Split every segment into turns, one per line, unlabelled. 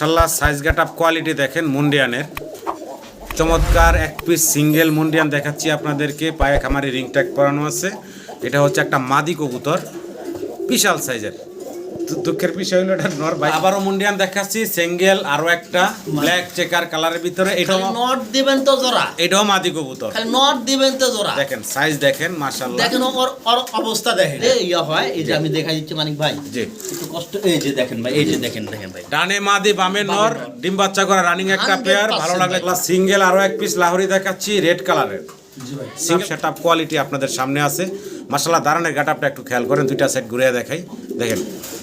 মাশাআল্লাহ size getup quality দেখেন মুন্ডিয়ানের চমৎকার এক পিস সিঙ্গেল মুন্ডিয়ান দেখাচ্ছি আপনাদেরকে। পায়ে খামারি রিং ট্যাগ করানো আছে। এটা হচ্ছে একটা মাদি কবুতর, বিশাল সাইজের। দুঃখের বিষয় হলো এটা নর ভাই। আবারও মুন্ডিয়ান দেখাচ্ছি সিঙ্গেল, আরো একটা ব্ল্যাক চেকার কালারের ভিতরে। এটাও
নট দিবেন তো জোড়া,
এটাও মাদি কবুতর।
খালি নট দিবেন তো জোড়া।
দেখেন সাইজ দেখেন মাশাআল্লাহ,
দেখেন ওর অবস্থা দেখেন। এই ইয়া হয়, এই যে আমি দেখাই দিচ্ছি মানিক ভাই,
জি
একটু কষ্ট। এই যে দেখেন ভাই, এই যে দেখেন ভাই,
ডানে মাদি বামে নর, ডিম বাচ্চা করা রানিং একটা পেয়ার। ভালো লাগলে সিঙ্গেল আরো এক পিস লাহোরি দেখাচ্ছি রেড কালারের। সিঙ্গেল সেটআপ কোয়ালিটি আপনাদের সামনে আছে মাশাআল্লাহ। দাঁড়ানোর গেটআপটা একটু খেয়াল করেন, দুইটা সাইড ঘুরে দেখাই। দেখেন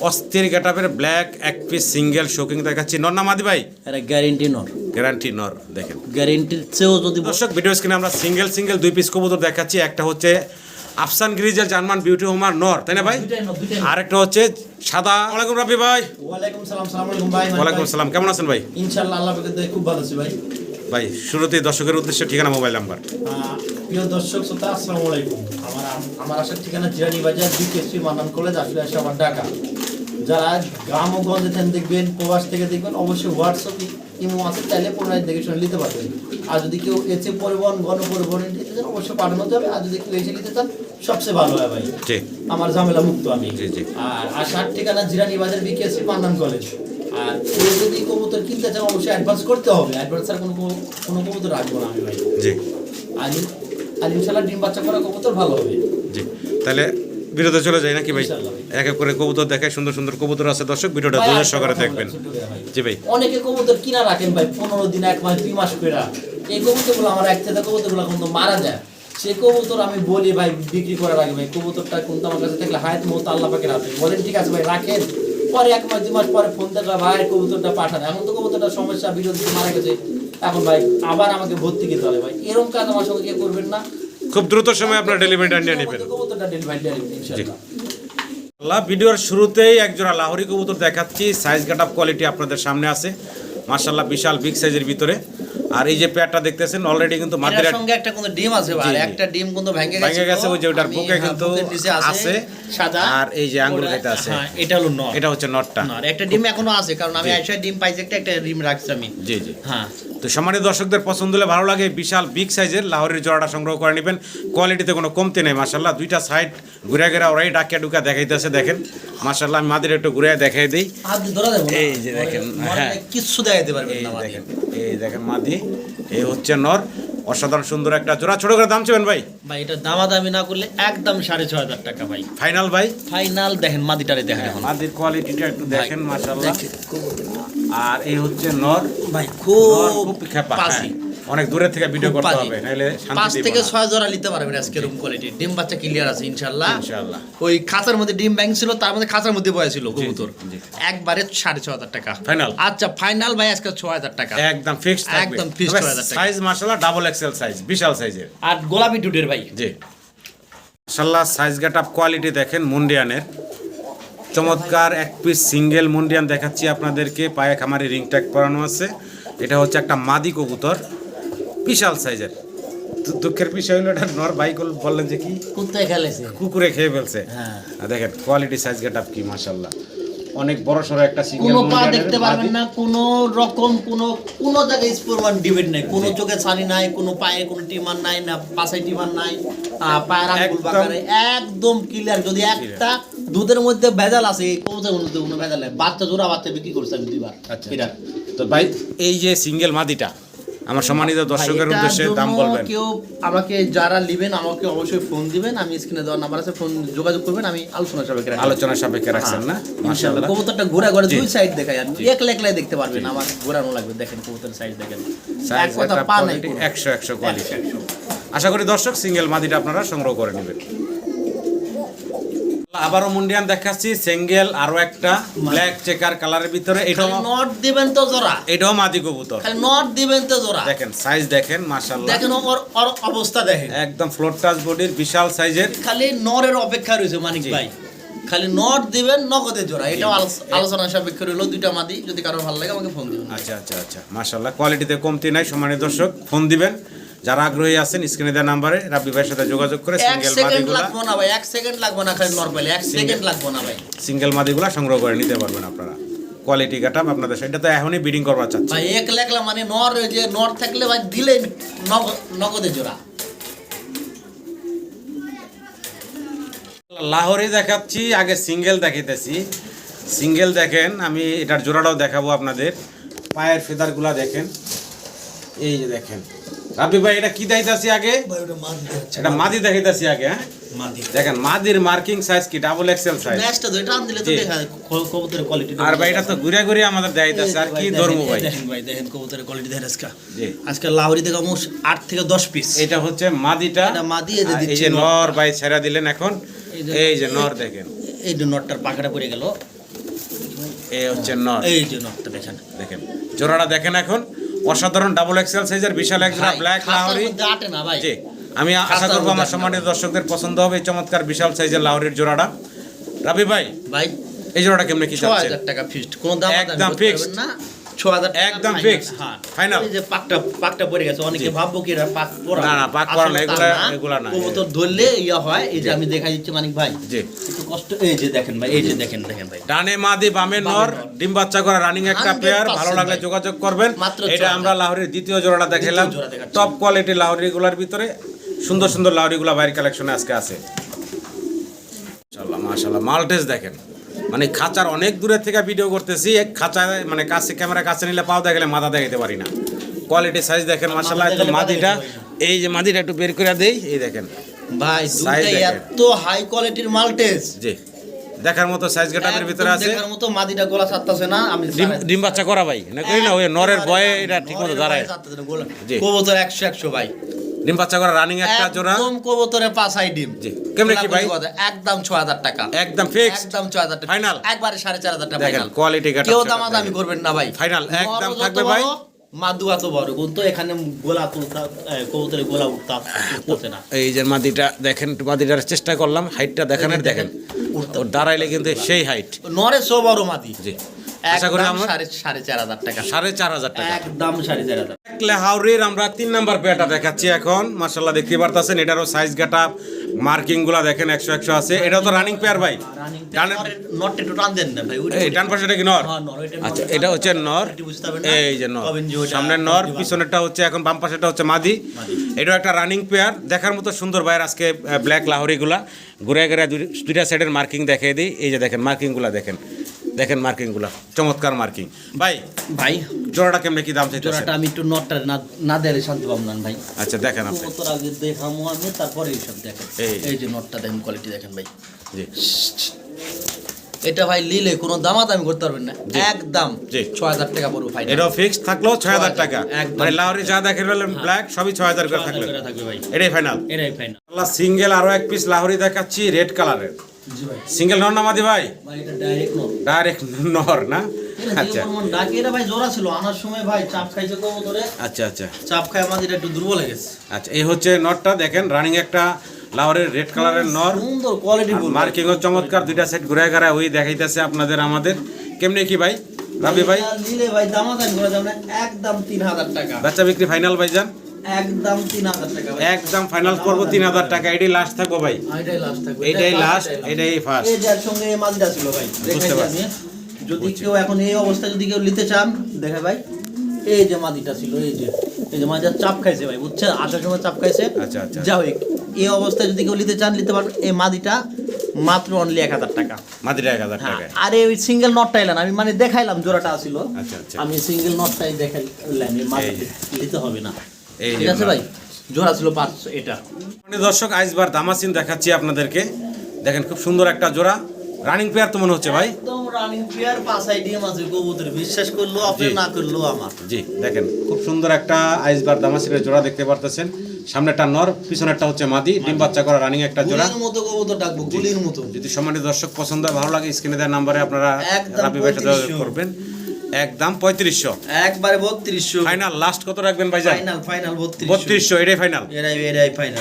অস্থির গেটআপের ব্ল্যাক এক পিস সিঙ্গেল শোকিং দেখাচ্ছি। নর না মাদি ভাই?
এটা গ্যারান্টি নর,
গ্যারান্টি নর। দেখেন
গ্যারান্টির চেয়েও যদি
দর্শক ভিডিও স্ক্রিনে আমরা সিঙ্গেল দুই পিস কবুতর দেখাচ্ছি। একটা হচ্ছে আফসান গ্রিজেল জার্মান বিউটি হোমার নর, তাই না ভাই? আর একটা হচ্ছে সাদা। ওয়ালাইকুম রাব্বি ভাই।
ওয়ালাইকুম সালাম। আসসালামু আলাইকুম ভাই।
ওয়ালাইকুম আসসালাম, কেমন আছেন ভাই?
ইনশাআল্লাহ আল্লাহ পাকের দয়ায় খুব ভালো আছি ভাই।
ভাই শুরুতেই দর্শকের উদ্দেশ্যে ঠিকানা, মোবাইল নাম্বার।
প্রিয় দর্শক শ্রোতা আসসালামু আলাইকুম। আমার আসার ঠিকানা জিরানি বাজার বিকেএসপি মান্নান কলেজ, আসলে আসে আমার ঢাকা। যারা গ্রাম ও গঞ্জে থেকে দেখবেন, প্রবাস থেকে দেখবেন, অবশ্যই হোয়াটসঅ্যাপ ইমো আছে, চাইলে পুনরায় দেখে শুনে নিতে পারবেন। আর যদি কেউ এসে পরিবহন গণপরিবহনে নিতে চান অবশ্যই পাঠানো যাবে। আর যদি কেউ এসে নিতে চান সবচেয়ে ভালো হয় ভাই, আমার ঝামেলা মুক্ত আমি। আর আসার ঠিকানা জিরানি বাজার বিকেএসপি মান্নান কলেজ। আর কেউ যদি কবুতর কিনতে চান অবশ্যই অ্যাডভান্স করতে হবে। অ্যাডভান্স ছাড়া কোনো কবুতর রাখবো না আমি ভাই। জি। আর ইনশাআল্লাহ ডিম বাচ্চা করা কবুতর ভালো হবে। জি।
তাহলে ভিডিওতে চলে যাই নাকি ভাই? এক এক করে কবুতর দেখায়, সুন্দর সুন্দর কবুতর আছে। দর্শক ভিডিওটা ধৈর্য সহকারে দেখবেন। জি ভাই।
অনেকে কবুতর কিনা রাখেন ভাই 15 দিন, 1 মাস, 2 মাস করে। এই কবুতরগুলো আমার এক থেকে কবুতরগুলো কিন্তু মারা যায়। সেই কবুতর আমি বলি ভাই বিক্রি করার আগে ভাই কবুতরটা কিন্তু আমার কাছে থাকলে হায়াত মত আল্লাহ পাকের হাতে। বলেন ঠিক আছে ভাই রাখেন, পরে 1 মাস 2 মাস পরে ফোন দেখলে ভাই কবুতরটা পাঠান। এখন তো কবুতরটা সমস্যা, বিরোধী মারা গেছে, এখন ভাই আবার আমাকে ভর্তি করতে হবে ভাই। এরকম কাজ আমার সঙ্গে কেউ করবেন না।
খুব দ্রুত সময় আপনার ডেলিভারিটা নিয়ে নেবেন।
কবুতরটা ডেলিভারি দিয়ে নেবেন ইনশাআল্লাহ।
ভিডিওর শুরুতেই একজোড়া লাহোরি কবুতর দেখাচ্ছি। সাইজ গেটআপ কোয়ালিটি আপনাদের সামনে আছে মাশাআল্লাহ, বিশাল বিগ সাইজের ভিতরে। আর এই যে পেয়ারটা দেখতেছেন অলরেডি কিন্তু মাদির
সঙ্গে একটা কোন ডিম আছে ভাই, একটা ডিম কিন্তু ভেঙে গেছে।
ওই যে ওটার বুকে কিন্তু আছে
সাদা,
আর এই যে আঙ্গুল কেটে আছে।
হ্যাঁ এটা হলো নর,
এটা হচ্ছে নরটা।
একটা ডিম এখনো আছে, কারণ আমি আইসা ডিম পাইছি, একটা ডিম রাখছি আমি।
জি জি
হ্যাঁ।
তো সম্মানিত দর্শকদের পছন্দ হলে, ভালো লাগে, বিশাল বিগ সাইজের লাহোরের জোড়াটা সংগ্রহ করে নেবেন। কোয়ালিটিতে কোনো কমতি নেই মাশাআল্লাহ। দুইটা সাইড ঘুরে ঘুরে ওরাই ডাকিয়া ডুকা দেখাইতেছে। দেখেন মাশাআল্লাহ, আমি মাদির একটু ঘুরে দেখাই দিই। এই যে দেখেন, হ্যাঁ
কিছু দেখাইতে পারবেন না।
দেখেন এই দেখেন মাদি, এই হচ্ছে নর। অসাধারণ সুন্দর একটা জোড়া। ছোট করে দাম চাবেন ভাই?
ভাই এটা দামাদামি না করলে একদম 6500 টাকা ভাই,
ফাইনাল ভাই।
ফাইনাল। দেখেন মাদিটারে দেখেন, এখন
মাদির কোয়ালিটিটা একটু দেখেন মাশাআল্লাহ। আর এই হচ্ছে নর
ভাই, খুব
খেপা।
পাসি,
অনেক দূরে থেকে ভিডিও করতে হবে, নাইলে শান্তি
5 থেকে 6 জোড়া নিতে পারবেন আজকে। রুম কোয়ালিটি, ডিম বাচ্চা ক্লিয়ার আছে ইনশাআল্লাহ।
ইনশাআল্লাহ।
ওই খাঁচার মধ্যে ডিম ব্যাংক ছিল, তার মধ্যে খাঁচার মধ্যে বয়া ছিল কবুতর। একবারে 6500 টাকা
ফাইনাল।
আচ্ছা ফাইনাল ভাই, আজকে 6000 টাকা
একদম ফিক্সড থাকবে।
একদম ফিক্সড 6000 টাকা।
সাইজ মাশাআল্লাহ ডাবল এক্সেল সাইজ, বিশাল সাইজের।
আর গোলাপি টুটের ভাই।
জি মাশাআল্লাহ সাইজ গেটআপ কোয়ালিটি দেখেন মুন্ডিয়ানের চমৎকার এক পিস সিঙ্গেল মুন্ডিয়ান দেখাচ্ছি আপনাদেরকে। পায়ে খামারি রিং ট্যাগ করানো আছে। এটা হচ্ছে একটা মাদি কবুতর, বিশাল সাইজের। দুঃখের বিষয় হলো এটা নর ভাই বললেন যে কি
কুত্তায় খেলেছে,
কুকুরে খেয়ে ফেলছে।
হ্যাঁ
দেখেন কোয়ালিটি সাইজ গেটআপ কি মাশাআল্লাহ, অনেক বড় সরো একটা সিঙ্গেল।
কোনো পা দেখতে পারবেন না, কোনো রকম কোনো জায়গায় স্পোরমান ডিবেট নাই, কোনো চোখে ছানি নাই, কোনো পায়ে কোনো টিমার নাই, না পাশে টিমার নাই, পায়ের আঙ্গুল বাঁকারে একদম ক্লিয়ার। যদি একটা দুধের মধ্যে ভেজাল আছে, এই কবুতরের মধ্যে কোনো ভেজাল নাই। বাচ্চা জোড়া বাচ্চা বিক্রি করছে আমি 2 বার।
আচ্ছা তো ভাই এই যে সিঙ্গেল মাদিটা আমার সম্মানিত দর্শকের উদ্দেশ্যে দাম বলবেন।
কেউ আমাকে যারা নেবেন আমাকে অবশ্যই ফোন দিবেন, আমি স্ক্রিনে দেওয়া নাম্বার আছে, ফোন যোগাযোগ করবেন, আমি আলোচনা সাপেক্ষে
রাখছেন না
মাশাআল্লাহ। কবুতরটা ঘোরা ঘরে দুই সাইড দেখাই, আর একলাই দেখতে পারবেন, আমার ঘোরানো লাগবে। দেখেন কবুতরের সাইজ দেখেন, এক কথা পা নাই,
100 কোয়ালিটি। আশা করি দর্শক সিঙ্গেল মাদিটা আপনারা সংগ্রহ করে নেবেন। আবারও মুন্ডিয়ান দেখাচ্ছি সিঙ্গেল, আরো একটা ব্ল্যাক চেকার কালারের ভিতরে। এটাও
নট দিবেন তো জোড়া,
এটাও মাদি কবুতর।
খালি নট দিবেন তো জোড়া।
দেখেন সাইজ দেখেন মাশাআল্লাহ,
দেখেন ওর অবস্থা দেখেন,
একদম ফ্লোর টাচ বডির, বিশাল সাইজের।
খালি নরের অপেক্ষা রয়েছে মানিক ভাই, খালি নট দিবেন নগদে জোড়া। এটাও আলোচনা সাপেক্ষে রইল। 2টা মাদি, যদি কারো ভালো লাগে আমাকে ফোন দিবেন।
আচ্ছা মাশাআল্লাহ, কোয়ালিটিতে কমতি নাই। সম্মানিত দর্শক ফোন দিবেন, যারা আগ্রহী আছেন স্ক্রিনে দেওয়া নাম্বারে রাব্বি ভাইয়ের সাথে যোগাযোগ করে সিঙ্গেল মাদিগুলা
লাগবে না ভাই, 1 সেকেন্ড লাগবে না, খালি নরমালি 1 সেকেন্ড লাগবে না ভাই,
সিঙ্গেল মাদিগুলা সংগ্রহ করে নিতে পারবেন আপনারা। কোয়ালিটি কাটা আপনাদের এটা তো এখনই বিডিং করবার চাচ্ছি।
ভাই এক লেখলা মানে নর ওই যে নর থাকলে ভাই দিলে নগদে জোড়া।
লাহোরি দেখাচ্ছি, আগে সিঙ্গেল দেখাইতেছি। সিঙ্গেল দেখেন, আমি এটার জোড়াটাও দেখাবো আপনাদের। পায়ের ফেদারগুলা দেখেন, এই যে দেখেন। রাবি ভাই এটা কি দেখাইতেছি আগে?
ভাই ওটা মাদি আছে।
এটা মাদি দেখাইতেছি আগে। হ্যাঁ
মাদি
দেখেন, মাদির মার্কিং সাইজ কি ডাবল এক্সেল সাইজ।
নেক্সটটা দুইটা আন দিলে তো
জি।
দেখা যায় কবুতরের কোয়ালিটি।
আর ভাই এটা তো ঘুরে ঘুরে আমাদের দেখাইতেছে, আর কি ধর্ম ভাই।
দেখেন ভাই, দেখেন কবুতরের কোয়ালিটি দেখেন আজকে।
জি,
আজকে লাহোরি থেকে মোট 8 থেকে 10 পিস।
এটা হচ্ছে মাদিটা।
এটা মাদি, এই যে
আর এই
দিচ্ছি
যে
নর।
নর ভাই ছেড়া দিলেন এখন। এই যে নর দেখেন,
এই যে নটটার পাখাটা পড়ে গেল।
এই হচ্ছে নর।
এই যে নটটা দেখেন।
দেখেন জোড়াটা দেখেন এখন, অসাধারণ ডাবল এক্সেল সাইজের বিশাল এক জোড়া
ভাই,
ব্ল্যাক
খাঁচার
লাহোরি।
মধ্যে আটে না ভাই।
জি, আমি আশা
খাঁচার
করবো আমার
মধ্যে
সম্মানিত দর্শকদের পছন্দ হবে এই চমৎকার বিশাল সাইজের লাহোরির জোড়াটা। রাবি ভাই
ভাই
এই জোড়াটা কেমনে কি চাচ্ছেন?
6000 টাকা ফিক্সড, কোন দাম
একদম fixed।
না। 6000 টাকা
একদম
final,
fixed,
হ্যাঁ
final।
এই যে পাকটা পড়ে গেছে, অনেকে
জি।
ভাববো কি এরা পাক পড়া।
না, না, পাক পড়া না,
আসলে তা
এগুলা না।
কবুতর ধরলে ইয়া হয়, এই যে আমি দেখাই দিচ্ছি মানিক ভাই।
জি,
একটু কষ্ট, এই যে দেখেন ভাই, এই যে দেখেন ভাই।
ডানে মাদি বামে নর, ডিম বাচ্চা করা রানিং একটা
100%
পেয়ার। ভালো লাগলে
ভাই।
যোগাযোগ করবেন।
মাত্র
এটা
4000
আমরা লাহোরির দ্বিতীয় জোড়াটা দেখালাম।
দ্বিতীয় জোড়া দেখাচ্ছি।
টপ কোয়ালিটি লাহোরি গুলার ভিতরে সুন্দর সুন্দর লাহোরি গুলা বাইরের কালেকশনে আজকে আছে। মাশাআল্লাহ মাশাআল্লাহ, মাল্টেজ দেখেন, মানে খাঁচার অনেক দূরের থেকে ভিডিও করতেছি। এক খাঁচায় মানে কাছে, ক্যামেরা কাছে নিলে পাও দেখালে মাথা দেখাতে পারি না। কোয়ালিটি সাইজ দেখেন মাশাআল্লাহ।
মাথা দেখালে
মাদিটা,
মাথা দেখাতে
এই যে মাদিটা একটু বের করে দেই, এই দেখেন
ভাই
Size
দুইটা
দেখেন।
এত হাই কোয়ালিটির মাল্টেজ।
জি, দেখার মতো সাইজ গেটাপের ভিতরে আছে।
দেখার মতো মাদিটা গোলা ছাড়তাছে না। আমি
ডিম বাচ্চা করা ভাই না করি না, ওই নরের বয়ে এটা ঠিক মতো দাঁড়ায়। জি।
কবুতর 100 ভাই।
ডিম বাচ্চা করা রানিং একটা জোড়া।
একদম কবুতরে পাঁচাই ডিম।
জি, কেমনে কি ভাই?
একদম 6000 টাকা।
একদম ফিক্সড
একদম 6000 টাকা।
Final?
একবারে 4500 টাকা
দেখেন
ফাইনাল।
কোয়ালিটি কাটা।
কেউ দামাদামি করবেন না ভাই।
Final, একদম
নরও
থাকবে
যত
ভাই।
বড়, মাদু এত বড়, কিন্তু এখানে গোলা তুলতা কবুতরে গোলা উঠতাছে না।
এই যে মাদিটা দেখেন, একটু মাদিটার চেষ্টা করলাম হাইটটা দেখানোর। দেখেন
উঠতে-
ও দাঁড়াইলে কিন্তু সেই হাইট।
নরে সব বড় মাদি।
জি, আশা করি
একদম
আমরা
4500 টাকা।
4500 টাকা।
একদম 4500।
লাহোরির আমরা 3 নাম্বার পেয়ারটা দেখাচ্ছি এখন। মাশাআল্লাহ দেখতে পারতাছেন, এটারও সাইজ গেটআপ মার্কিং গুলা দেখেন 100 আছে। এটাও তো রানিং পেয়ার ভাই। ডানে-
নটটা একটু টান দেন না ভাই।
এই ডান পাশেটা কি নর?
হ্যাঁ, নর, এটা
আচ্ছা,
নর।
এটা হচ্ছে নর।
এটি বুঝতে পারবেন না?
এই যে নর,
কবেন যে ওইটা
সামনের নর,
দিবা।
পিছনেরটা হচ্ছে এখন বাম পাশেটা হচ্ছে মাদি। এটাও একটা রানিং পেয়ার, দেখার মতো সুন্দর ভাইয়ের আজকে ব্ল্যাক লাহোরিগুলা ঘুরে ঘুরে দুইটা সাইডের মার্কিং দেখিয়ে দিই। এই যে দেখেন মার্কিংগুলা দেখেন, দেখেন মার্কিংগুলা চমৎকার মার্কিং। ভাই
ভাই
জোড়াটা কেমনে কি দাম চাইতেছেন?
জোড়াটা আমি একটু নটটা না দিলে শান্তি পাবো না ভাই।
আচ্ছা দেখেন আপনি।
কবুতর আগে দেখামো আমি, তারপরে এইসব দেখেন।
এই-
এই যে নটটা দেখেন, কোয়ালিটি দেখেন ভাই।
জি,
এটা ভাই লিলে কোনো দামাদামি করতে পারবেন না।
জি।
একদম
জি।
6000 টাকা পড়বে ফাইনাল।
এটাও ফিক্সড থাকলো 6000 টাকা।
একদম।
মানে লাহোরি যা দেখেন ব্ল্যাক সবই 6000 করে থাকলো।
থাকবে ভাই।
এটাই ফাইনাল।
এটাই ফাইনাল।
আল্লাহ সিঙ্গেল আরো এক পিস লাহোরি দেখাচ্ছি রেড কালারের।
জি ভাই।
সিঙ্গেল নর না মাদি ভাই?
ভাই এটা ডাইরেক্ট নট।
ডাইরেক্ট নর না? আচ্ছা
আচ্ছা ডাকি এটা ভাই জোড়া ছিল, আনার সময় ভাই চাপ খাইছে কবুতরে।
আচ্ছা আচ্ছা
চাপ খায় আমাদের একটু দুর্বল হয়ে গেছে।
আচ্ছা, এই হচ্ছে নটটা দেখেন, রানিং একটা লাহোরের রেড কালারের নর।
সুন্দর কোয়ালিটি ফুল
মার্কিং ও চমৎকার, দুইটা সেট ঘুরে ঘুরে ওই দেখাইতেছে আপনাদের আমাদের। কেমনে কি ভাই রাবি ভাই?
নিলে ভাই দামাদামি করে যাবে না, একদম 3000 টাকা।
বাচ্চা বিক্রি ফাইনাল ভাইজান?
একদম 3000 টাকা ভাই।
একদম ফাইনাল করবো 3000 টাকা। এটাই লাস্ট থাকবো ভাই,
এটাই লাস্ট থাকবে।
এটাই লাস্ট, এটাই ফার্স্ট।
এই যার সঙ্গে এই মাছটা ছিল ভাই, দেখাই
পারছি।
আমি। যদি কেউ এখন এই অবস্থায় যদি কেউ নিতে চান দেখে ভাই, এই যে মাদিটা ছিল, এই যে মাদিটা চাপ খাইছে ভাই, বুঝছেন? আসার সময় চাপ খাইছে।
আচ্ছা, আচ্ছা।
যাই হোক, এই অবস্থায় যদি কেউ নিতে চান নিতে পারবেন। এই মাদিটা মাত্র অনলি 1000 টাকা।
মাদিরা 1000 টাকা।
আর এই সিঙ্গেল নটটা এলেন, আমি মানে দেখাইলাম জোড়াটা ছিল।
আচ্ছা, আচ্ছা।
আমি সিঙ্গেল নটটাই দেখাইলাম, এই মাদিটা নিতে হবে না।
এই
ঠিক
যে
আছে ভাই, জোড়া ছিল 500 এটা।
মানে দর্শক আইসবার দামাসিন দেখাচ্ছি আপনাদেরকে। দেখেন খুব সুন্দর একটা জোড়া, রানিং পেয়ার তো মনে হচ্ছে ভাই।
একদম রানিং পেয়ার, পাঁচাই ডিম আছে কবুতর, বিশ্বাস করলো আপনি,
জি।
না করলো আমার।
জি দেখেন খুব সুন্দর একটা আইসবার দামাসিনের জোড়া দেখতে পারতেছেন। সামনেটা নর, পিছনেরটা হচ্ছে মাদি, ডিম বাচ্চা করা রানিং একটা জোড়া।
গুলির মতো কবুতর ডাকবো, গুলির মতো।
যদি সম্মানিত দর্শক পছন্দ হয়, ভালো লাগে, স্ক্রিনে দেওয়া নাম্বারে আপনারা
একদম
রাবি ভাইয়ের সাথে যোগাযোগ
3500
করবেন। একদম 3500
একবারে 3200
ফাইনাল। লাস্ট কত রাখবেন ভাইজান?
ফাইনাল
3200 এটাই ফাইনাল।
এরাই ফাইনাল।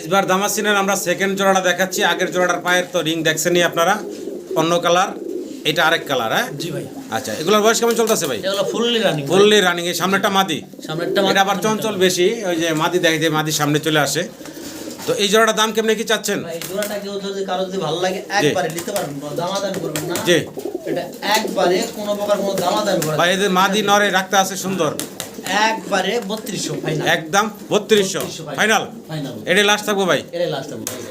এবার দামাসিনের আমরা সেকেন্ড জোড়াটা দেখাচ্ছি। আগের জোড়াটার পায়ের তো রিং দেখছেনই আপনারা, অন্য কালার, এটা আরেক কালার। হ্যাঁ
জি ভাই,
আচ্ছা, এগুলোর বয়স কেমন চলতেছে ভাই?
এগুলো ফুললি রানিং।
Fully running. এই সামনেটা মাদি,
সামনেরটা
এটা আবার চঞ্চল বেশি, ওই যে মাদি দেখে যে মাদি সামনে চলে আসে। তো এই জোড়াটার দাম কেমনে কি চাচ্ছেন?
ভাই জোড়াটা কেউ যদি কারো যদি ভালো লাগে একবারে নিতে পারবেন, কোনো দামাদামি করবেন না।
জি
এটা একবারে কোনো প্রকার কোনো দামাদামি করা
ভাই, এদের মাদি নরে রাখতে আছে সুন্দর,
একবারে 3200 ফাইনাল,
একদম 3200 ফাইনাল।
ফাইনাল
এটা লাস্ট থাকবো ভাই।
এটাই লাস্ট হবে ভাই।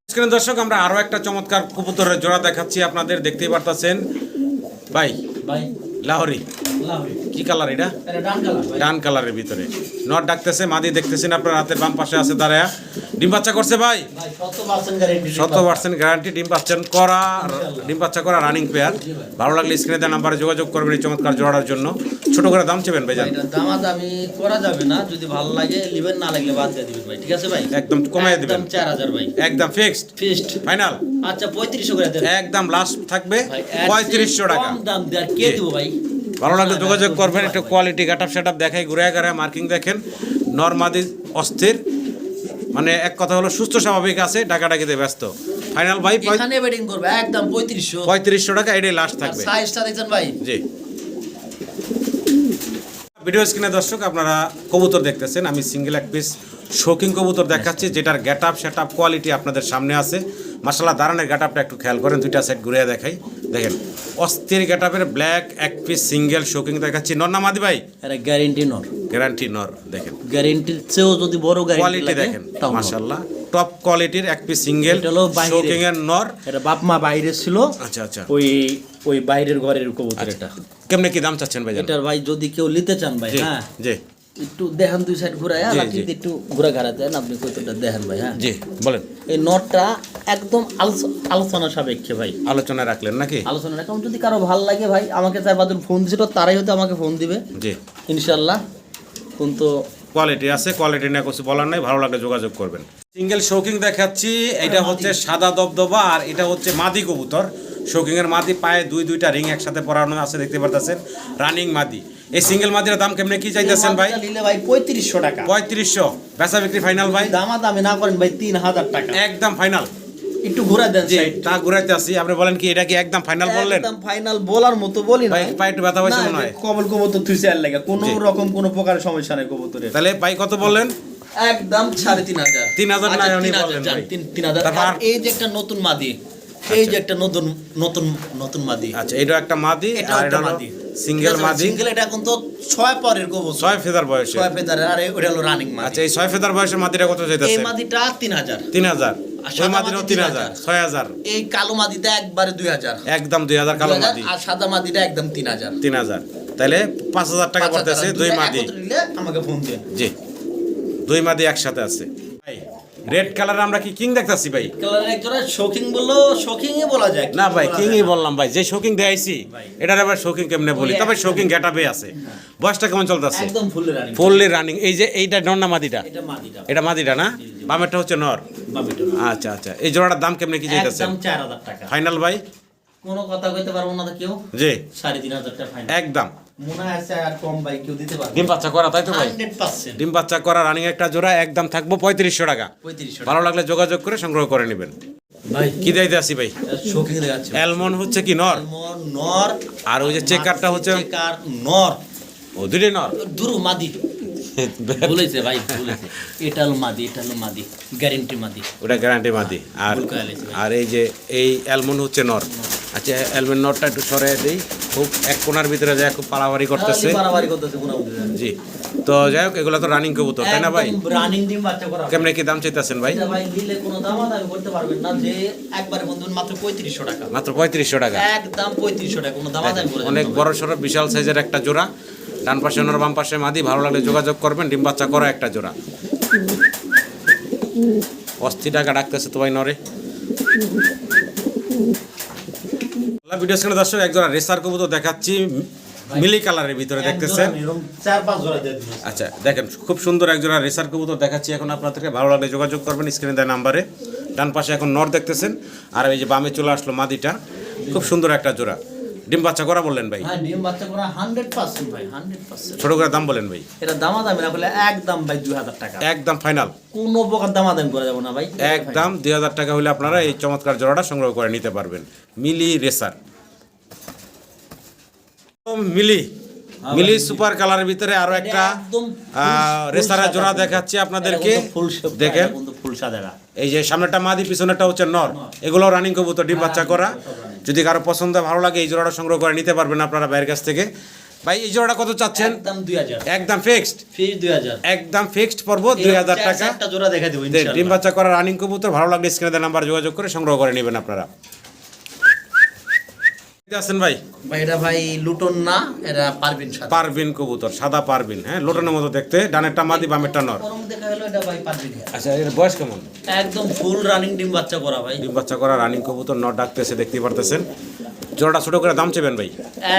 স্ক্রিনে দর্শক আমরা আরো একটা চমৎকার কবুতরের জোড়া দেখাচ্ছি আপনাদের, দেখতেই পারতাছেন ভাই।
ভাই
লাহোরি
লাহোরি
কি কালার এটা?
এটা ডান কালার ভাই।
ডান কালারের ভিতরে নট ডাকতেছে, মাদি দেখতেছেন আপনার হাতের বাম পাশে আছে দাঁড়ায়া। ডিম বাচ্চা করছে ভাই,
ভাই 100% গ্যারান্টি।
100% গ্যারান্টি। ডিম বাচ্চা করা, ডিম বাচ্চা করা রানিং পেয়ার। ভালো লাগলে স্ক্রিনে দেওয়া নাম্বারে যোগাযোগ করবেন এই চমৎকার জোড়ার জন্য। ছোট করে দাম চেবেন ভাই জান?
এটা দামাদামি করা যাবে না, যদি ভালো লাগে নেবেন, না লাগলে বাদ দিয়ে দিবেন ভাই, ঠিক আছে ভাই?
একদম কমায় দিবেন,
একদম 4000 ভাই,
একদম ফিক্সড
ফিক্সড
ফাইনাল।
আচ্ছা 3500 করে দেন
একদম লাস্ট থাকবে
ভাই।
3500 টাকা।
কম দাম দেওয়ার কে দিব ভাই?
ভালো লাগলে যোগাযোগ করবেন। একটু কোয়ালিটি গাটাপ সেটআপ দেখাই, ঘুরে ঘুরে মার্কিং দেখেন। নরমাদি অস্থির, মানে এক কথা হলো সুস্থ স্বাভাবিক আছে, ডাকাডাকিতে ব্যস্ত। ফাইনাল ভাই
এখানে বেটিং করবে একদম 3500
3500 টাকা, এটাই লাস্ট থাকবে।
সাইজটা দেখছেন ভাই?
জি। ভিডিও স্ক্রিনে দর্শক আপনারা কবুতর দেখতেছেন, আমি সিঙ্গেল এক পিস শৌকিং কবুতর দেখাচ্ছি, যেটার গেটআপ সেটআপ কোয়ালিটি আপনাদের সামনে আছে। মাশাআল্লাহ দাঁড়ানোর গেটআপটা একটু খেয়াল করেন, দুইটা সাইড ঘুরে দেখাই। দেখেন অস্থির গেটআপের ব্ল্যাক এক পিস সিঙ্গেল শৌকিং দেখাচ্ছি। নর না মাদি ভাই?
এটা গ্যারান্টি নর,
গ্যারান্টি নর। দেখেন
গ্যারান্টির চেয়েও যদি বড় গ্যারান্টি
কোয়ালিটি দেখেন, মাশাআল্লাহ টপ কোয়ালিটির এক পিস সিঙ্গেল
এটা হলো বাইরের।
শৌকিং এর নর।
এটা বাপ মা বাইরে ছিল,
আচ্ছা আচ্ছা।
ওই বাইরের ঘরের কবুতর এটা।
কেমনে কি দাম চাচ্ছেন ভাই?
এটার ভাই যদি কেউ নিতে চান ভাই,
জি
হ্যাঁ
জি
একটু দেখেন, দুই সাইড ঘুরায়
জি,
লাঠিতে
জি।
একটু ঘুরা ঘাড়া দেন, আপনি কতটা দেখেন ভাই। হ্যাঁ
জি বলেন।
এই নটটা একদম আলোচনা সাপেক্ষে ভাই,
আলোচনায় রাখলেন নাকি?
আলোচনা এখন যদি কারো ভাল লাগে ভাই, আমাকে চার পাঁচজন ফোন দিছিল, তারাই হয়তো আমাকে ফোন দিবে
জি।
ইনশাল্লাহ। কিন্তু
কোয়ালিটি আছে, কোয়ালিটি নিয়ে কিছু বলার নাই, ভালো লাগলে যোগাযোগ করবেন। সিঙ্গেল শৌকিং দেখাচ্ছি, এটা হচ্ছে সাদা দবদবা, আর এটা হচ্ছে মাদি কবুতর। শৌকিং এর মাদি, পায়ে দুইটা রিং একসাথে পরানো আছে, দেখতে পারতেছেন রানিং মাদি। এই সিঙ্গেল মাদির দাম কেমনে কি চাইতেছেন ভাই?
নিলে ভাই 3500 টাকা,
3500 বেচা বিক্রি ফাইনাল ভাই?
দামা দামি না করেন ভাই, 3000 টাকা
একদম ফাইনাল।
একটু ঘুরা দেন
জি
সাইড।
তা ঘুরাইতে আসি, আপনি বলেন কি এটা কি একদম ফাইনাল বললেন?
একদম ফাইনাল বলার মতো বলি না
ভাই পায়ে একটু ব্যথা পাইছে
না,
মনে হয়।
কবল কবুতর থুইছে আর লাগে, কোনো
জি।
রকম কোনো প্রকার সমস্যা নাই কবুতরের।
তাহলে ভাই কত বললেন?
একদম 3500।
3000 না,
আচ্ছা,
উনি
3000
বললেন
যান,
ভাই।
3000।
তারপর
আর এই যে একটা নতুন মাদি, এই যে একটা নতুন নতুন নতুন মাদি,
আচ্ছা এটা একটা মাদি,
এটাও
আর
একটা
এটা
মাদি।
সিঙ্গেল মাদি,
সিঙ্গেল এটা এখন তো 6 পরের কবুতর,
6 ফেদার বয়সে।
6 ফেদারের, আর ওটা হলো রানিং মাদি।
আচ্ছা এই 6 ফেদার বয়সের মাদিটা কত
এই
চাইতেছে?
মাদিটা 3000,
3000।
আর
ওই
সাদা
মাদিরও
মাদি
3000, 6000।
এই কালো মাদিটা একবারে 2000,
একদম 2000 কালো
2000,
মাদি,
আর সাদা মাদিটা একদম 3000।
3000। তাহলে 5000 টাকা পড়তেছে দুই মাদি।
একত্রে নিলে আমাকে ফোন দিন।
জি দুই মাদি একসাথে আছে ভাই। রেড কালার আমরা কি কিং দেখতাছি ভাই?
কালার একজোড়া শৌখিন বললো, শৌখিনই বলা যায়।
না ভাই
বলা
কিংই
যায় না।
বললাম ভাই, যে শৌকিং দেখাইছি এটার আবার শৌকিং কেমনে বলি? তবে শৌকিং গেটআপে আছে। বয়সটা কেমন চলতেছে?
একদম ফুলের রানিং।
Fully running. এই যে এইটা নর না মাদিটা?
এটা মাদিটা,
এটা মাদিটা না, বামেরটা হচ্ছে নর।
বাবিটা।
আচ্ছা আচ্ছা। এই জোড়াটার দাম কেমনে কি চাইতেছে?
একদম 4000 টাকা।
ফাইনাল ভাই?
কোনো কথা কইতে পারবো না তো কেউ,
জি
3500 টাকা ফাইনাল।
একদম।
মনে আছে আর কম ভাই কেউ দিতে পারবে?
ডিম বাচ্চা করা তাই তো ভাই?
100%
ডিম বাচ্চা করা রানিং একটা জোড়া, একদম থাকবো 3500 টাকা।
3500
ভালো লাগলে যোগাযোগ করে সংগ্রহ করে নেবেন।
ভাই।
কি দিতে আসি ভাই?
শৌখিন দেখাচ্ছে
অ্যালমন্ড হচ্ছে কি নর,
নর,
আর ওই যে চেকারটা হচ্ছে
চেকার নর,
ও দুটোই নর।
দুরু মাদি বলেছে ভাই, বলেছে এটা হলো মাদি, এটা হলো মাদি, গ্যারান্টি মাদি।
ওটা গ্যারান্টি মাদি। আর
ভুল করে লিখছি ভাই।
আর এই যে এই অ্যালমন্ড হচ্ছে নর। আচ্ছা অ্যালমন্ড নরটা একটু সরিয়ে দেই, খুব এক কোণার ভিতরে যায়, খুব পাড়াবাড়ি করতেছে।
বাড়াবাড়ি করতেছে কোনো বুঝে
জি তো যাই হোক, এগুলো তো রানিং কবুতর তাই না ভাই?
রানিং ডিম বাচ্চা করা।
কেমনে কি দাম চাইতেছেন ভাই?
এটা ভাই দিলে কোনো দামাদামি করতে পারবেন না, যে একবারে বন্ধু মাত্র 3500 টাকা,
মাত্র 3500 টাকা।
একদম 3500 টাকা, কোনো দামাদামি করে
অনেক বড় সড়ো বিশাল সাইজের একটা জোড়া, ডান পাশে নর বাম পাশে মাদি। ভালো লাগলে যোগাযোগ করবেন। ডিম বাচ্চা করা একটা জোড়া। 80 টাকা ডাকতেছে তো ভাই নরে। ভিডিও স্ক্রিনে দর্শক এক জোড়া রেসার কবুতর দেখাচ্ছি, মিলি কালারের ভিতরে দেখতেছেন।
এরকম 4-5 জোড়া দিয়ে দিন।
আচ্ছা দেখেন খুব সুন্দর এক জোড়া রেসার কবুতর দেখাচ্ছি এখন আপনাদেরকে। ভালো লাগলে যোগাযোগ করবেন স্ক্রিনে দেওয়া নাম্বারে। ডান পাশে এখন নর দেখতেছেন, আর এই যে বামে চলে আসলো মাদিটা। খুব সুন্দর একটা জোড়া। ডিম বাচ্চা করা বললেন ভাই?
হ্যাঁ ডিম বাচ্চা করা 100% ভাই, 100%।
ছোট করে দাম বলেন ভাই?
এটা দামাদামি না বলে একদম ভাই 2000 টাকা,
একদম ফাইনাল।
কোনো প্রকার দামাদামি করা যাবে না ভাই,
একদম 2000 টাকা হলে আপনারা এই চমৎকার জোড়াটা সংগ্রহ করে নিতে পারবেন। মিলি রেসার মিলি মিলি সুপার কালারের ভিতরে আরো একটা
একদম
রেসারের জোড়া দেখাচ্ছি আপনাদেরকে
ফুল শেপ
দেখেন
ফুল সাদারা
এই যে সামনেটা মাদি পিছনেটা হচ্ছে নর এগুলো রানিং কবুতর ডিম বাচ্চা করা যদি কারো পছন্দ ভালো লাগে এই জোড়াটা সংগ্রহ করে নিতে পারবেন আপনারা বাইরের কাছ থেকে ভাই এই জোড়াটা কত চাচ্ছেন
একদম 2000
একদম ফিক্সড
ফিক্স 2000
একদম ফিক্সড পড়বো 2000 টাকা
একটা জোড়া দেখা দেব
ডিম
ইনশাআল্লাহ
বাচ্চা করা রানিং কবুতর ভালো লাগলে স্ক্রিনে দেওয়া নাম্বার যোগাযোগ করে সংগ্রহ করে নেবেন আপনারা আছেন ভাই
ভাই এটা ভাই লুটন না এটা পারবিন সাদা
পারবিন কবুতর সাদা পারবিন হ্যাঁ লোটনের মতো দেখতে ডানেরটা মাদি বামেরটা নর
গরম দেখা হলো এটা ভাই পারবিন
আচ্ছা এর বয়স কেমন
একদম ফুল রানিং ডিম বাচ্চা করা ভাই
ডিম বাচ্চা করা রানিং কবুতর নর ডাকতেছে দেখতে পারতেছেন জোড়াটা ছোট করে দাম চেবেন ভাই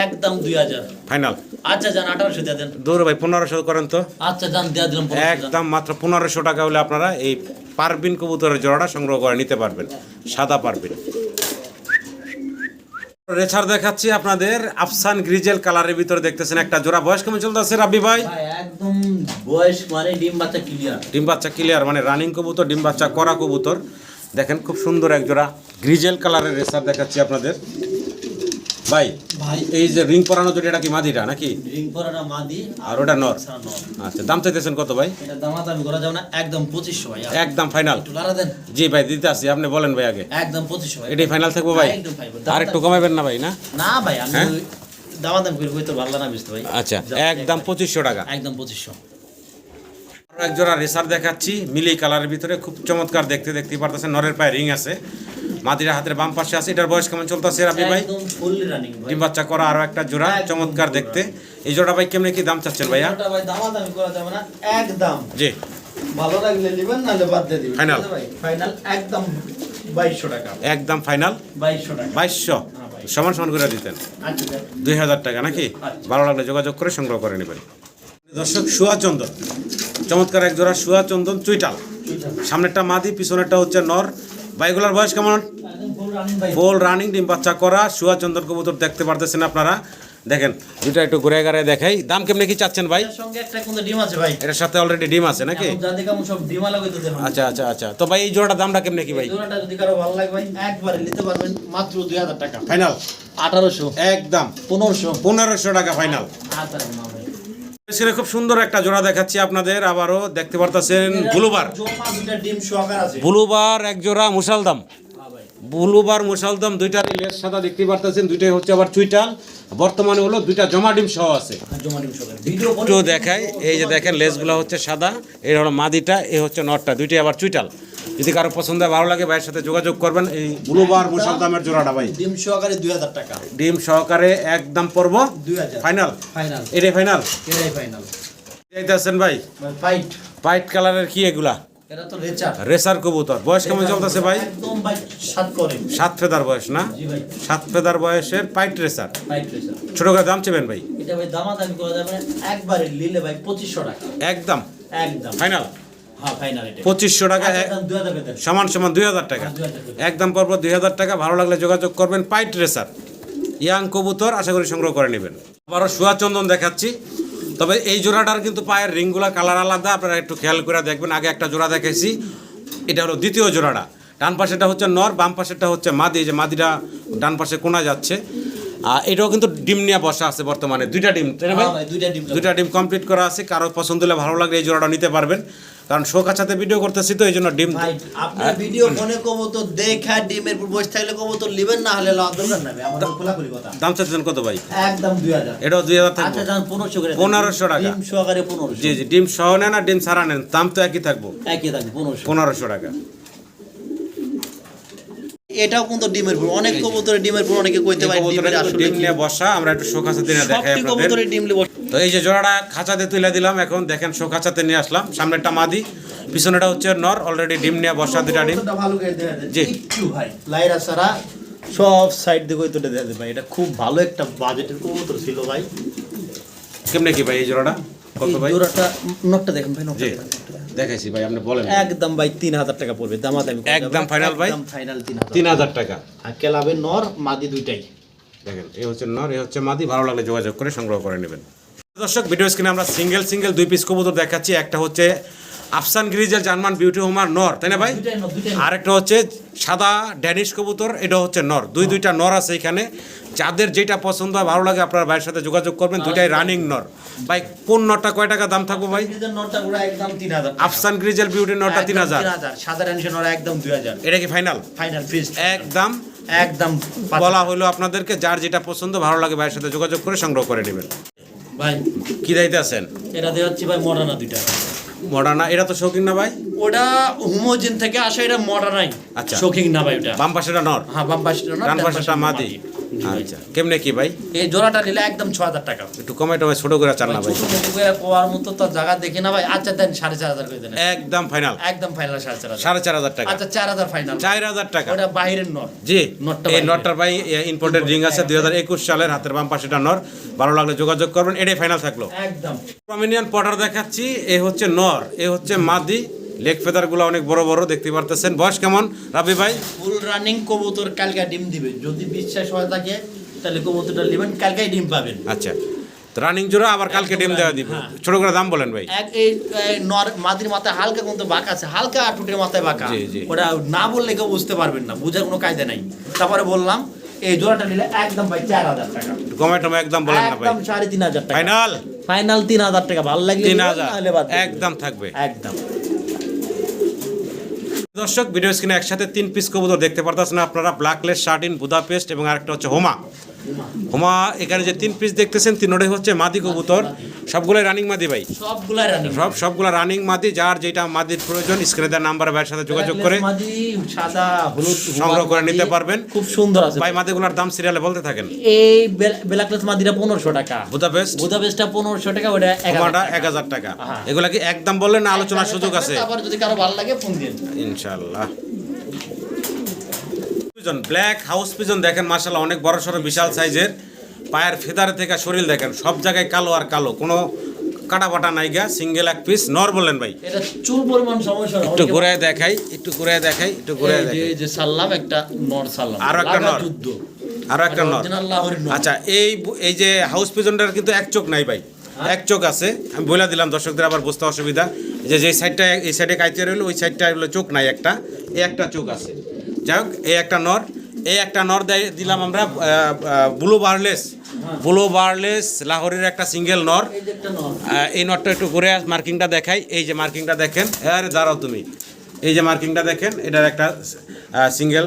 একদম 2000
ফাইনাল
আচ্ছা জান 1800 দিয়ে দেন
দৌড় ভাই 1500 করেন তো
আচ্ছা জান দিয়ে দিলাম 1500
একদম মাত্র 1500 টাকা হলে আপনারা এই পারবিন কবুতরের জোড়াটা সংগ্রহ করে নিতে পারবেন সাদা পারবিন রেছার দেখাচ্ছি আপনাদের আফসান গ্রিজেল কালারের ভিতরে দেখতেছেন একটা জোড়া বয়স কেমন চলতেছে রাব্বি ভাই
ভাই একদম বয়স মানে ডিম বাচ্চা ক্লিয়ার
ডিম বাচ্চা ক্লিয়ার মানে রানিং কবুতর ডিম বাচ্চা করা কবুতর দেখেন খুব সুন্দর এক জোড়া গ্রিজেল কালারের রেসার দেখাচ্ছি আপনাদের ভাই
ভাই
এই যে রিং পরানো জোড়া এটা কি মাদিটা নাকি
রিং করাটা মাদি
আর ওটা নর
আচ্ছা নর
আচ্ছা দাম চাইতেছেন কত ভাই
এটা দামাদামি করা যাবে না একদম 2500 ভাই
একদম ফাইনাল
একটু লারা দেন
জি ভাই দিতে আসি আপনি বলেন ভাই আগে
একদম 2500 ভাই
এটাই ফাইনাল থাকবো ভাই
একদম ফাইনাল
আর একটু কমাবেন না ভাই না
না ভাই আমি
হ্যাঁ?
দামাদামি করে কই তো ভালো না বুঝতে ভাই
আচ্ছা একদম 2500 টাকা
একদম 2500
আরো এক জোড়া রেসার দেখাচ্ছি মিলি কালারের ভিতরে খুব চমৎকার দেখতে পারতেছেন নরের পায়ে রিং আছে মাদিরা হাতের বাম পাশে আছে এটার বয়স কেমন চলতেছে রাবি ভাই
একদম ফুল রানিং ভাই
ডিম বাচ্চা করা আরো একটা জোড়া
একদম
চমৎকার দেখতে এই জোড়া ভাই কেমনে কি দাম চাচ্ছেন ভাইয়া
এটা ভাই দামাদামি করা যাবে না একদম
জি
ভালো লাগলে নেবেন নালে বাদ দিয়ে দিবেন
Final.
ভাই ফাইনাল একদম 2200 টাকা
একদম ফাইনাল
2200 টাকা
2200
ভাই।
সমান সমান করে দিতেন
আচ্ছা দেন।
2000 টাকা নাকি
আচ্ছা।
ভালো লাগলে যোগাযোগ করে সংগ্রহ করে নেবেন দর্শক শুয়া চন্দন চমৎকার এক জোড়া শুয়া চন্দন চুইটাল সামনেরটা মাদি পিছনেরটা হচ্ছে নর বাইগুলার বয়স কেমন
একদম ফুল রানিং ভাই
ফুল রানিং ডিম বাচ্চা করা শুয়া চন্দন কবুতর দেখতে পারতেছেন আপনারা দেখেন দুটা একটু ঘুরে ঘুরে দেখাই দাম কেমনে কি চাচ্ছেন ভাই
এর সঙ্গে একটা কোন ডিম আছে ভাই
এটার সাথে অলরেডি ডিম আছে নাকি
এখন যা দেখাম সব ডিমা লাগাই তো দেন
আচ্ছা তো ভাই এই জোড়াটা দামটা কেমনে কি ভাই
জোড়াটা যদি কারো ভালো লাগে ভাই একবারে নিতে পারবেন মাত্র 2000 টাকা
ফাইনাল
1800
একদম
1500
1500 টাকা ফাইনাল
আচ্ছা না ভাই
সেটা খুব সুন্দর একটা জোড়া দেখাচ্ছি আপনাদের আবারও দেখতে পারতেছেন ব্লুবার
জমা দুইটা ডিম সহকার আছে
ব্লুবার এক জোড়া মুসালদাম
হ্যাঁ ভাই
ব্লুবার মুসালদাম দুইটারই লেজ সাদা দেখতে পারতেছেন দুইটাই হচ্ছে আবার চুইটাল বর্তমানে হলো দুইটা জমা ডিম সহ আছে
জমা ডিম সহকার ভিডিও
একটু দেখাই এই যে দেখেন লেজগুলো হচ্ছে সাদা এই হলো মাদিটা এই হচ্ছে নটটা দুইটাই আবার চুইটাল যদি কারো পছন্দ হয় ভালো লাগে ভাইয়ের সাথে যোগাযোগ করবেন এই ব্লুবার মুসালদামের জোড়াটা ভাই
ডিম সহকারে 2000 টাকা
ডিম সহকারে একদম পড়বো
2000
ফাইনাল
ফাইনাল
এটাই ফাইনাল
এটাই ফাইনাল
যাইতেছেন ভাই
ফাইট
হোয়াইট কালারের কি এগুলা
এটা তো রেচার
রেসার কবুতর বয়স কেমন চলতেছে ভাই
একদম ভাই সাত করে
7 ফেদার বয়স না
জি ভাই
7 ফেদার বয়সের পাইট রেসার
ফাইট রেচার
ছোট করে দাম চেবেন ভাই
এটা ভাই দামাদামি করা যাবে না একবারে নিলে ভাই 2500 টাকা
একদম
একদম
ফাইনাল
হ্যাঁ ফাইনাল এটা
2500 টাকা
আচ্ছা, দাম 2000 টাকা দেন।
সমান সমান 2000 টাকা
2000 টাকা।
একদম পরপর 2000 টাকা ভালো লাগলে যোগাযোগ করবেন পাইট রেসার ইয়াং কবুতর আশা করি সংগ্রহ করে নেবেন আবারও শুয়া চন্দন দেখাচ্ছি তবে এই জোড়াটার কিন্তু পায়ের রিংগুলা কালার আলাদা আপনারা একটু খেয়াল করে দেখবেন আগে একটা জোড়া দেখেছি এটা হলো দ্বিতীয় জোড়াটা ডান পাশেটা হচ্ছে নর বাম পাশেরটা হচ্ছে মাদি এই যে মাদিটা ডান পাশে কোনা যাচ্ছে এটাও কিন্তু ডিম নিয়ে বসা আছে বর্তমানে দুইটা ডিম তাই না ভাই
হ্যাঁ ভাই দুইটা ডিম
দুইটা ডিম কমপ্লিট করা আছে কারো পছন্দ হলে ভালো লাগলে এই জোড়াটা নিতে পারবেন কারণ শোকার সাথে ভিডিও করতেছি তো এই জন্য ডিম
ভাই আপনার ভিডিও ফোনে কবুতর দেখা ডিমের উপর বসে থাকলে কবুতর লিবেন না হলে লওয়ার দরকার নাই ভাই, আমাদের খোলাখুলি কথা
দাম চাচ্ছেন কত ভাই
একদম 2000
এটাও 2000 থাকবে
আচ্ছা জান 1500 করে দেন।
1500 টাকা।
ডিম সহকারে 1500
জি ডিম সহ নেন আর ডিম ছাড়া নেন দাম তো একই থাকবো
একই থাকবে 1500
1500 টাকা
এটাও কিন্তু ডিমের উপর অনেক কবুতরের ডিমের উপর অনেকে কইতে
এই
পারে
কবুতরের
ডিমের আসলে
ডিম
কি?
নিয়ে বসা আমরা একটু শোকার সাথে নিয়ে দেখাই
সবটি
আপনাদের
কবুতরের ডিম লিব
তো এই যে জোড়াটা খাঁচাতে তুলে দিলাম এখন দেখেন শোকাচাতে নিয়ে আসলাম সামনেরটা মাদি পিছনেটা হচ্ছে নর অলরেডি ডিম নিয়ে বসা দুটা ডিম
কবুতরটা ভালো করে দেয়া দেন
জি।
একটু ভাই লাইরা সারা সব সাইড দিয়ে কইতে দেয়া দেন ভাই এটা খুব ভালো একটা বাজেটের কবুতর ছিল ভাই
কেমনে কি ভাই এই জোড়াটা কত
এই
ভাই
জোড়াটা নটটা দেখেন ভাই নটটা
জি
দেখেন।
দেখাইছি ভাই আপনি বলেন
একদম ভাই 3000 টাকা পড়বে দামাদামি করা যাবে না।
একদম final ভাই?
একদম ফাইনাল 3000
3000 টাকা
আর কেলাবে নর মাদি দুইটাই
দেখেন এই হচ্ছে নর এই হচ্ছে মাদি ভালো লাগলে যোগাযোগ করে সংগ্রহ করে নেবেন দর্শক ভিডিও স্ক্রিনে আমরা সিঙ্গেল দুই পিস কবুতর দেখাচ্ছি একটা হচ্ছে আফসান গ্রিজেল জার্মান বিউটি হোমার নর তাই না ভাই
দুইটাই নর দুইটাই নর।
আরেকটা হচ্ছে সাদা ড্যানিশ কবুতর এটা হচ্ছে নর দুইটা নর আছে এখানে যাদের যেটা পছন্দ হয় ভালো লাগে আপনার ভাইয়ের সাথে যোগাযোগ করবেন। দুইটাই রানিং নর। ভাই কোন নরটা কয় টাকা দাম থাকবো ভাই?
গ্রিজেল নটটা পুরো একদম 3000 টাকা।
আফসান গ্রিজেল বিউটি নরটা 3000।
3000 সাদা রেঞ্জের নট একদম 2000।
এটা কি ফাইনাল?
ফাইনাল ফিক্স
একদম
একদম
বলা হলো আপনাদেরকে, যার যেটা পছন্দ ভালো লাগে ভাইয়ের সাথে যোগাযোগ করে সংগ্রহ করে নেবেন।
ভাই
কি দাইতে আছেন?
এটা দেওয়া হচ্ছে ভাই মডার্না দুইটা।
মডার্না এটা তো শৌখিন না ভাই?
ওটা হোমোজেন থেকে আসে, এটা মডার্নাই।
আচ্ছা।
শৌখিন না ভাই ওটা।
বাম পাশেটা নর,
হ্যাঁ বাম পাশেটা নট,
ডান পাশেটা মাদি। আচ্ছা কেমনে কি ভাই?
এই জোড়াটা নিলে একদম 6000 টাকা।
একটু কমে টমে ছোট করে চান না ভাই?
ছোট ছোট করে কোয়ার মতো তো জায়গা দেখে না ভাই। আচ্ছা দেন 4500 করে দেন।
একদম ফাইনাল
একদম ফাইনাল 4500।
4500 টাকা।
আচ্ছা 4000 ফাইনাল।
4000 টাকা।
ওটা বাইরের নট।
জি
নটটা
এই
বাইরে।
নটটার ভাই ইম্পোর্টেড রিং আছে 2021 সালের, হাতের বাম পাশেটা নর। ভালো লাগলে যোগাযোগ করবেন। এটাই ফাইনাল থাকলো।
একদম
প্রমিনিয়ান পটার দেখাচ্ছি। এ হচ্ছে নর, এ হচ্ছে মাদি। লেগ ফেদার গুলো অনেক বড় বড় দেখতে পারতেছেন। বয়স কেমন রাবি ভাই?
ফুল রানিং কবুতর কালকে ডিম দিবে। যদি বিশ্বাস হয় থাকে তাহলে কবুতরটা নেবেন, কালকেই ডিম পাবেন।
আচ্ছা রানিং জোড়া, আবার কালকে ডিম দেওয়া দিবে।
হ্যাঁ।
ছোট করে দাম বলেন ভাই।
এই নর মাদির মাথায় হালকা কিন্তু বাঁকা আছে, হালকা টুটের মাথায় বাঁকা।
জি, জি।
ওটা না বললে কেউ বুঝতে পারবেন না, বুঝার কোনো কায়দা নাই। তারপরে বললাম এই জোড়াটা নিলে একদম ভাই 4000 টাকা।
একটু কমে টমে একদম বলেন না ভাই।
একদম 3500 টাকা
ফাইনাল
ফাইনাল 3000 টাকা। ভালো লাগলে নিবেন,
3000
নাহলে বাদ দিয়ে দিবেন।
একদম থাকবে।
একদম।
দর্শক ভিডিও স্ক্রিনে একসাথে 3 পিস কবুতর দেখতে পারতেছেন আপনারা। ব্ল্যাকলেস শার্টিন বুদাপেস্ট এবং আরেকটা হচ্ছে হোমা। হোমা এখানে যে 3 পিস দেখতেছেন তিনটাই হচ্ছে মাদি কবুতর। সবগুলাই রানিং মাদি ভাই?
সবগুলাই রানিং।
সবগুলা রানিং মাদি। যার যেটা মাদির প্রয়োজন স্ক্রিনে দেওয়া নাম্বারে ভাইয়ের সাথে যোগাযোগ করে
মাদি সাদা হলুদ
সংগ্রহ করে নিতে পারবেন।
খুব সুন্দর আছে
ভাই মাদিগুলোর দাম সিরিয়ালে বলতে থাকেন।
এই ব্ল্যাকলেস মাদিরা 1500 টাকা।
বুদাপেস্ট
বুদাপেস্টটা 1500 টাকা, ওটা
1000 টাকা।
হ্যাঁ।
এগুলা কি একদম বললেন না আলোচনার সুযোগ আছে?
তারপর যদি কারো ভালো লাগে ফোন দিন
ইনশাআল্লাহ। পিজন ব্ল্যাক হাউস পিজন দেখেন মাশাআল্লাহ অনেক বড় সড়ো বিশাল সাইজের। পায়ের ফেদার থেকে শরীর দেখেন সব জায়গায় কালো আর কালো, কোনো কাটা বাটা নাই গা। সিঙ্গেল এক পিস নর বললেন ভাই?
এটা চুল পরিমাণ সমস্যা না।
একটু ঘুরায় দেখাই, একটু ঘুরায় দেখাই, একটু ঘুরায়
এই
দেখাই।
যে সাল্লাম একটা নর সাল্লাম,
আরো একটা
লাগা
নর।
যুদ্ধ।
আরো একটা নর।
অরিজিনাল লাহোরের নর।
আচ্ছা এই যে হাউস পিজনটার কিন্তু এক চোখ নাই ভাই, এক চোখ আছে। আমি বলে দিলাম দর্শকদের আবার বুঝতে অসুবিধা। যে সাইডটা এই সাইডে কাইতে রইলো ওই সাইডটা হলো চোখ নাই, একটা এই একটা চোখ আছে। যাই হোক এই একটা নর, এই একটা নর দিলাম আমরা ব্লু বারলেস লাহোরের একটা সিঙ্গেল নর।
এই যে একটা নর।
এই নটটা একটু ঘুরে মার্কিংটা দেখাই। এই যে মার্কিংটা দেখেন, আরে দাঁড়াও তুমি। এই যে মার্কিংটা দেখেন, এটার একটা সিঙ্গেল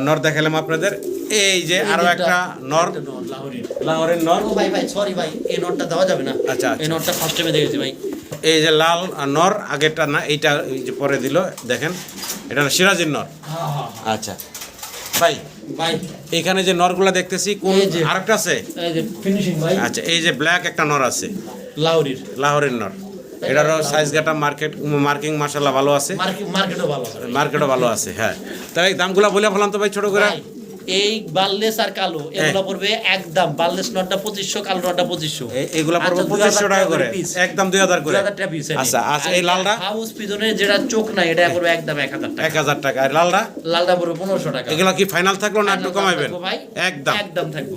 নর দেখালাম আপনাদের। এই যে
এই
আরো
যে
একটা নর,
একটা নর লাহোরের।
লাহোরের নর।
ও ভাই সরি ভাই, এই নরটা দেওয়া যাবে না।
আচ্ছা,
এই নরটা ফার্স্ট টাইমে দেখেছি ভাই।
এই যে লাল নর, আগেরটা না, এইটা এই যে পরে দিল দেখেন, এটা না সিরাজের নর। আচ্ছা ভাই
ভাই
এখানে যে নরগুলা দেখতেছি কোন
এই যে।
আরেকটা আছে?
এই যে ফিনিশিং ভাই
আচ্ছা এই যে ব্ল্যাক একটা নর আছে,
লাহোরের।
লাহোরের নর। এটারও সাইজ গাটা মার্কিং মাশাআল্লাহ ভালো আছে,
মার্কেটও ভালো আছে।
মার্কেটও ভালো আছে। হ্যাঁ তাই দামগুলা বলে ফেলাম তো ভাই ছোট করে।
ভাই, এই বার্লেস আর কালো এগুলো পড়বে একদম, বার্লেস নটটা 2500, কালো নটটা 2500।
এগুলা পড়বে
আচ্ছা,
2500 টাকা করে,
piece।
একদম 2000 করে।
2000 টাকা piece।
আচ্ছা আচ্ছা এই লালটা
হাউস পিজনের যেটা চোখ নাই এটা পড়বে একদম 1000 টাকা।
1000 টাকা। আর লালটা?
লালটা পড়বে 1500 টাকা।
এগুলা কি ফাইনাল থাকলো না একটু কমাইবেন?
ভাই
একদম
একদম থাকবো।